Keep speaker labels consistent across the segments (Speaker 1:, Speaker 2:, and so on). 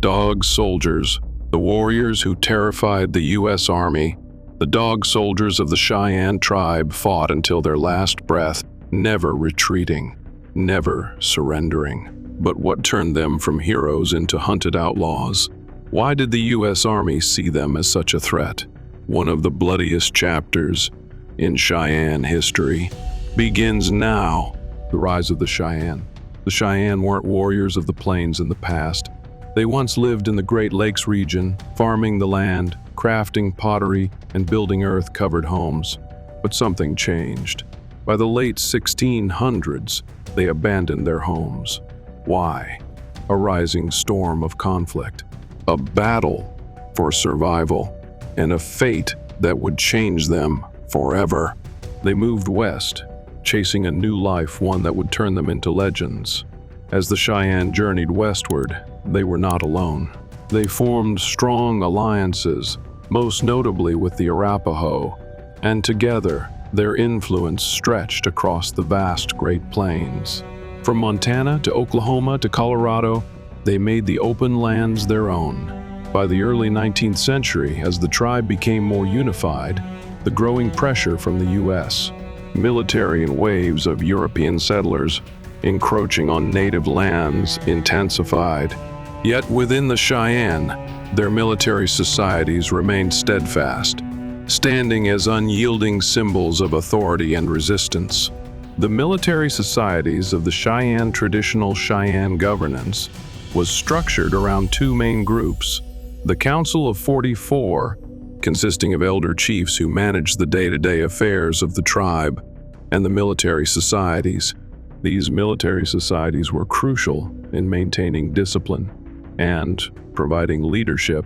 Speaker 1: Dog Soldiers, the warriors who terrified the U.S. Army. The Dog Soldiers of the Cheyenne tribe fought until their last breath, never retreating, never surrendering. But what turned them from heroes into hunted outlaws? Why did the U.S. Army see them as such a threat? One of the bloodiest chapters in Cheyenne history begins now. The rise of the Cheyenne. The Cheyenne weren't warriors of the plains in the past. They once lived in the Great Lakes region, farming the land, crafting pottery, and building earth-covered homes. But something changed. By the late 1600s, they abandoned their homes. Why? A rising storm of conflict, a battle for survival, and a fate that would change them forever. They moved west, chasing a new life, one that would turn them into legends. As the Cheyenne journeyed westward, they were not alone. They formed strong alliances, most notably with the Arapaho, and together, their influence stretched across the vast Great Plains. From Montana to Oklahoma to Colorado, they made the open lands their own. By the early 19th century, as the tribe became more unified, the growing pressure from the U.S., military and waves of European settlers encroaching on native lands intensified. Yet within the Cheyenne, their military societies remained steadfast, standing as unyielding symbols of authority and resistance. The military societies of the Cheyenne traditional Cheyenne governance was structured around two main groups: the Council of 44, consisting of elder chiefs who managed the day-to-day affairs of the tribe, and the military societies. These military societies were crucial in maintaining discipline and providing leadership,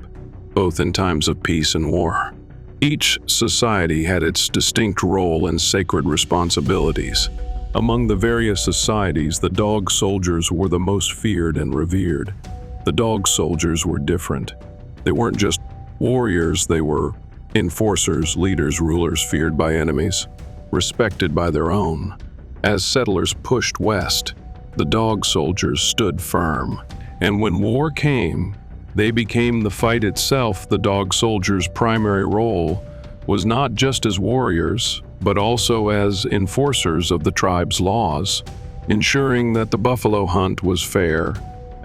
Speaker 1: both in times of peace and war. Each society had its distinct role and sacred responsibilities. Among the various societies, the Dog Soldiers were the most feared and revered. The Dog Soldiers were different. They weren't just warriors, they were enforcers, leaders, rulers feared by enemies, respected by their own. As settlers pushed west, the Dog Soldiers stood firm, and when war came, they became the fight itself. The Dog Soldiers' primary role was not just as warriors, but also as enforcers of the tribe's laws, ensuring that the buffalo hunt was fair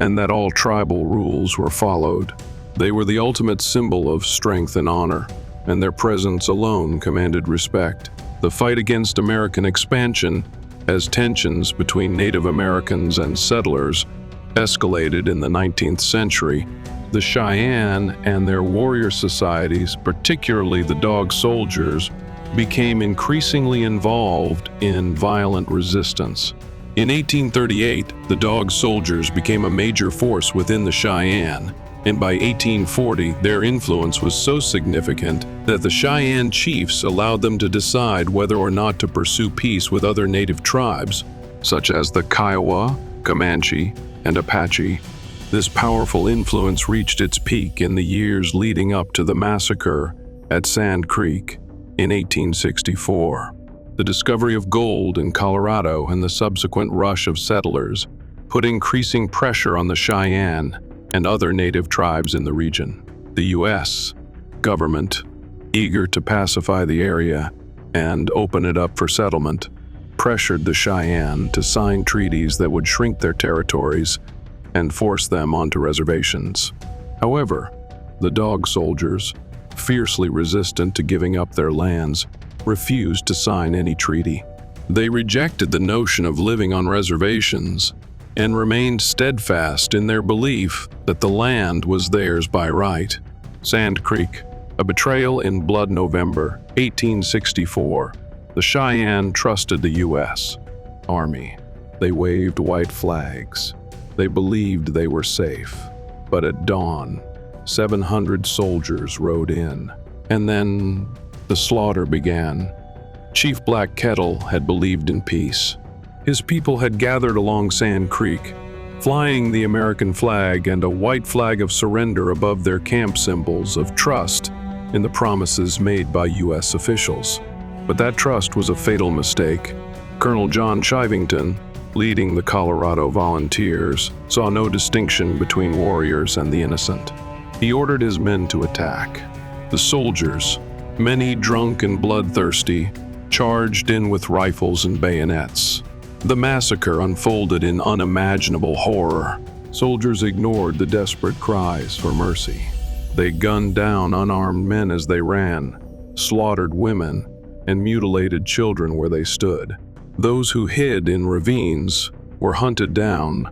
Speaker 1: and that all tribal rules were followed. They were the ultimate symbol of strength and honor, and their presence alone commanded respect. The fight against American expansion, as tensions between Native Americans and settlers escalated in the 19th century, the Cheyenne and their warrior societies, particularly the Dog Soldiers, became increasingly involved in violent resistance. In 1838, the Dog Soldiers became a major force within the Cheyenne, and by 1840, their influence was so significant that the Cheyenne chiefs allowed them to decide whether or not to pursue peace with other native tribes, such as the Kiowa, Comanche, and Apache. This powerful influence reached its peak in the years leading up to the massacre at Sand Creek in 1864. The discovery of gold in Colorado and the subsequent rush of settlers put increasing pressure on the Cheyenne and other native tribes in the region. The U.S. government, eager to pacify the area and open it up for settlement, pressured the Cheyenne to sign treaties that would shrink their territories and force them onto reservations. However, the Dog Soldiers, fiercely resistant to giving up their lands, refused to sign any treaty. They rejected the notion of living on reservations and remained steadfast in their belief that the land was theirs by right. Sand Creek, a betrayal in blood. November 1864. The Cheyenne trusted the U.S. Army. They waved white flags. They believed they were safe. But at dawn, 700 soldiers rode in, and then the slaughter began. Chief Black Kettle had believed in peace. His people had gathered along Sand Creek, flying the American flag and a white flag of surrender above their camp, symbols of trust in the promises made by U.S. officials. But that trust was a fatal mistake. Colonel John Chivington, leading the Colorado Volunteers, saw no distinction between warriors and the innocent. He ordered his men to attack. The soldiers, many drunk and bloodthirsty, charged in with rifles and bayonets. The massacre unfolded in unimaginable horror. Soldiers ignored the desperate cries for mercy. They gunned down unarmed men as they ran, slaughtered women, and mutilated children where they stood. Those who hid in ravines were hunted down,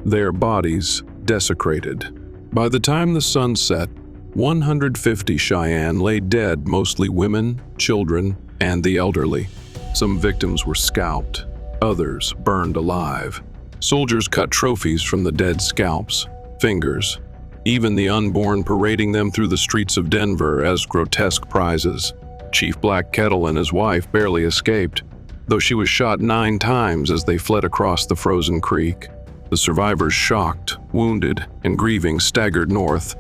Speaker 1: their bodies desecrated. By the time the sun set, 150 Cheyenne lay dead, mostly women, children, and the elderly. Some victims were scalped, others burned alive. Soldiers cut trophies from the dead scalps, fingers, even the unborn, parading them through the streets of Denver as grotesque prizes. Chief Black Kettle and his wife barely escaped, though she was shot 9 times as they fled across the frozen creek. The survivors, shocked, wounded, and grieving, staggered north,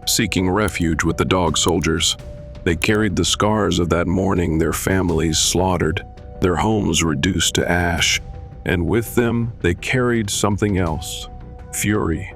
Speaker 1: seeking refuge with the Dog Soldiers. They carried the scars of that morning, their families slaughtered, their homes reduced to ash, and with them they carried something else: fury.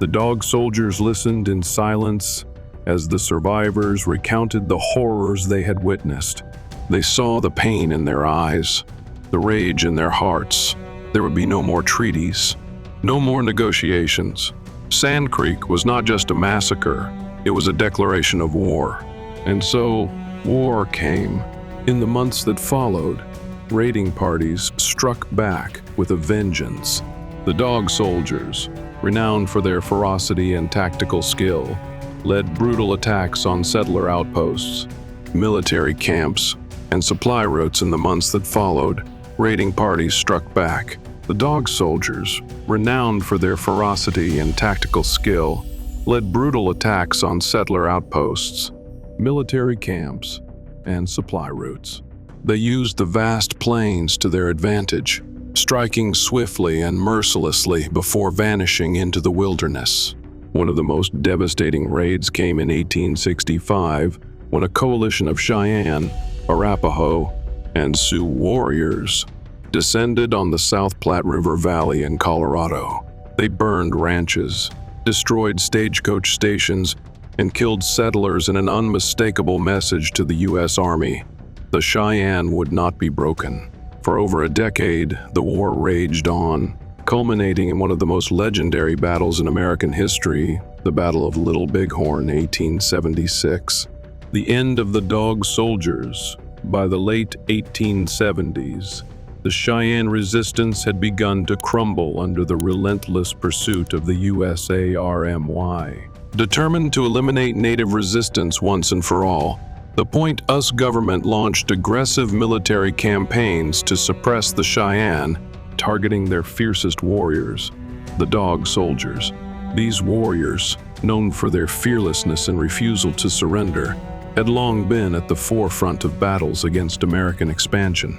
Speaker 1: The Dog Soldiers listened in silence as the survivors recounted the horrors they had witnessed. They saw the pain in their eyes, the rage in their hearts. There would be no more treaties, no more negotiations. Sand Creek was not just a massacre, it was a declaration of war. And so, war came. In the months that followed, raiding parties struck back with a vengeance. The Dog Soldiers, renowned for their ferocity and tactical skill, led brutal attacks on settler outposts, military camps, and supply routes. In the months that followed, raiding parties struck back. The Dog Soldiers, renowned for their ferocity and tactical skill, led brutal attacks on settler outposts, military camps, and supply routes. They used the vast plains to their advantage, striking swiftly and mercilessly before vanishing into the wilderness. One of the most devastating raids came in 1865, when a coalition of Cheyenne, Arapaho, and Sioux warriors descended on the South Platte River Valley in Colorado. They burned ranches, destroyed stagecoach stations, and killed settlers in an unmistakable message to the U.S. Army: the Cheyenne would not be broken. For over a decade, the war raged on, culminating in one of the most legendary battles in American history, the Battle of Little Bighorn, 1876. The end of the Dog Soldiers. By the late 1870s, the Cheyenne resistance had begun to crumble under the relentless pursuit of the USARMY. Determined to eliminate Native resistance once and for all, the Point Us government launched aggressive military campaigns to suppress the Cheyenne, targeting their fiercest warriors, the Dog Soldiers. These warriors, known for their fearlessness and refusal to surrender, had long been at the forefront of battles against American expansion.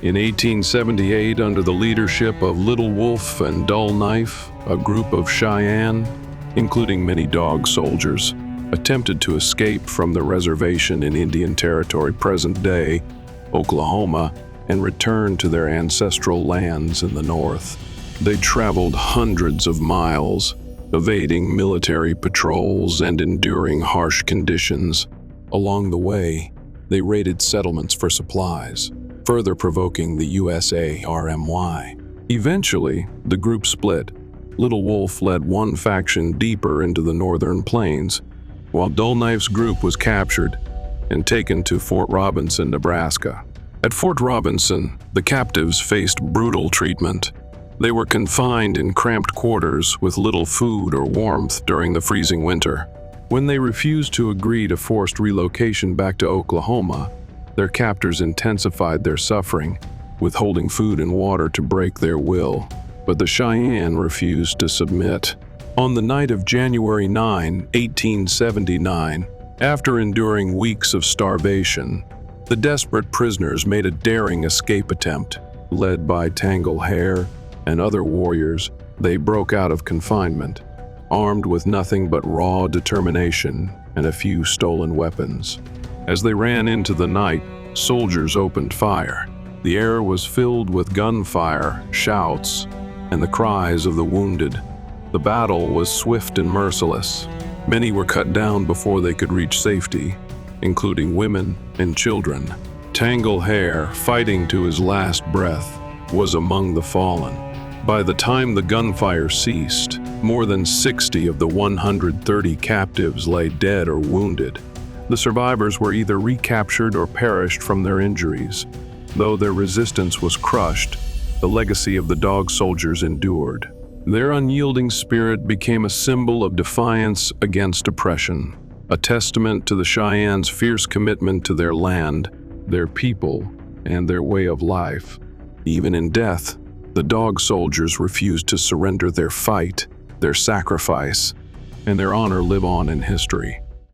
Speaker 1: In 1878, under the leadership of Little Wolf and Dull Knife, a group of Cheyenne, including many Dog Soldiers, attempted to escape from the reservation in Indian Territory, present-day Oklahoma, and return to their ancestral lands in the north. They traveled hundreds of miles, evading military patrols and enduring harsh conditions. Along the way, they raided settlements for supplies, further provoking the USARMY. Eventually, the group split. Little Wolf led one faction deeper into the northern plains, while Dull Knife's group was captured and taken to Fort Robinson, Nebraska. At Fort Robinson, the captives faced brutal treatment. They were confined in cramped quarters with little food or warmth during the freezing winter. When they refused to agree to forced relocation back to Oklahoma, their captors intensified their suffering, withholding food and water to break their will. But the Cheyenne refused to submit. On the night of January 9, 1879, after enduring weeks of starvation, the desperate prisoners made a daring escape attempt. Led by Tangle Hare and other warriors, they broke out of confinement, armed with nothing but raw determination and a few stolen weapons. As they ran into the night, soldiers opened fire. The air was filled with gunfire, shouts, and the cries of the wounded. The battle was swift and merciless. Many were cut down before they could reach safety, including women and children. Tangle Hare, fighting to his last breath, was among the fallen. By the time the gunfire ceased, more than 60 of the 130 captives lay dead or wounded. The survivors were either recaptured or perished from their injuries. Though their resistance was crushed, the legacy of the Dog Soldiers endured. Their unyielding spirit became a symbol of defiance against oppression, a testament to the Cheyennes' fierce commitment to their land, their people, and their way of life. Even in death, the Dog Soldiers refused to surrender their fight, their sacrifice, and their honor live on in history.